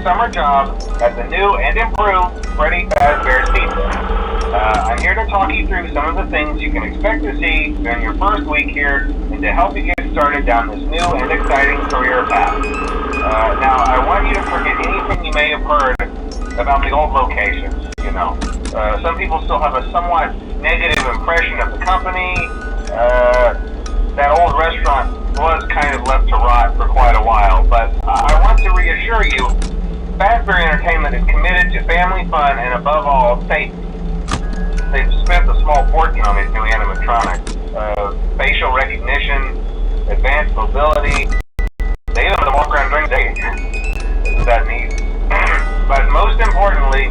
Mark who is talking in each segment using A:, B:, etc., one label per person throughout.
A: summer job at the new and improved Freddy Fazbear's Pizza. I'm here to talk you through some of the things you can expect to see during your first week here and to help you get started down this new and exciting career path. Now, I want you to forget anything you may have heard about the old locations, some people still have a somewhat negative impression of the company. That old restaurant was kind of left to rot for quite a while, but I want to reassure you, Fazbear Entertainment is committed to family fun and above all, safety. They've spent a small fortune on these new animatronics. Facial recognition, advanced mobility, they even let them walk around during the day. Isn't that neat? But most importantly,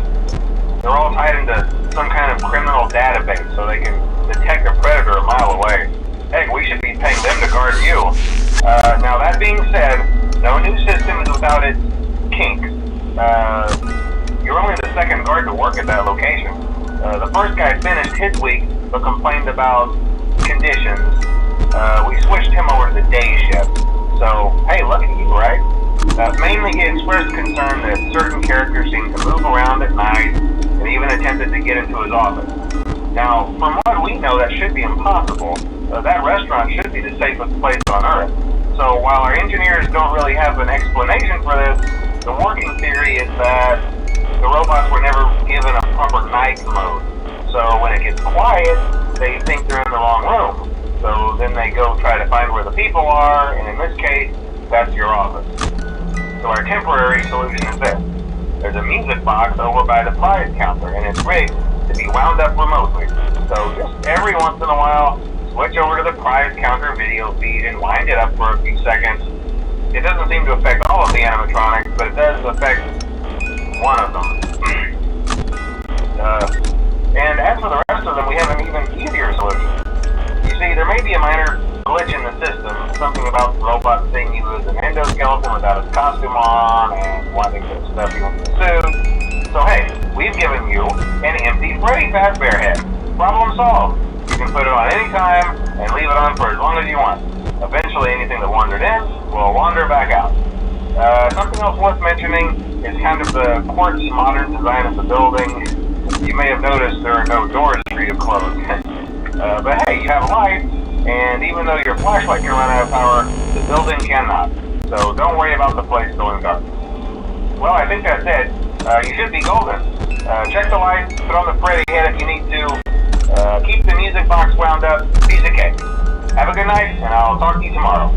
A: they're all tied into some kind of criminal database so they can detect a predator a mile away. Heck, we should be paying them to guard you. Now that being said, no new system is without its kinks. You're only the second guard to work at that location. The first guy finished his week but complained about conditions. We switched him over to the day shift. So, hey, look at you, right? Mainly he expressed concern that certain characters seemed to move around at night and even attempted to get into his office. Now, from what we know, that should be impossible. That restaurant should be the safest place on Earth. So while our engineers don't really have an explanation for this, the working theory is that the robots were never given a proper night mode. So when it gets quiet, they think they're in the wrong room. So then they go try to find where the people are, and in this case, that's your office. So our temporary solution is this. There's a music box over by the prize counter, and it's rigged to be wound up remotely. So just every once in a while, switch over to the prize counter video feed and wind it up for a few seconds. It doesn't seem to affect all of the animatronics, but it does affect one of them. And as for the rest of them, we have an even easier solution. You see, there may be a minor glitch in the system, something about the robot seeing you as an endoskeleton without his costume on and wanting to stuff you into the suit. So hey, we've given you an empty Freddy Fazbear head. Problem solved. You can put it on any time and leave it on for as long as you want. Eventually anything that wandered in will wander back out. Something else worth mentioning is kind of the quirky modern design of the building. You may have noticed there are no doors for you to close. But hey, you have light, and even though your flashlight can run out of power, the building cannot. So don't worry about the place going dark. Well, I think that's it. You should be golden. Check the lights, put on the Freddy head if you need to. Keep the music box wound up. Piece of cake. Have a good night, and I'll talk to you tomorrow.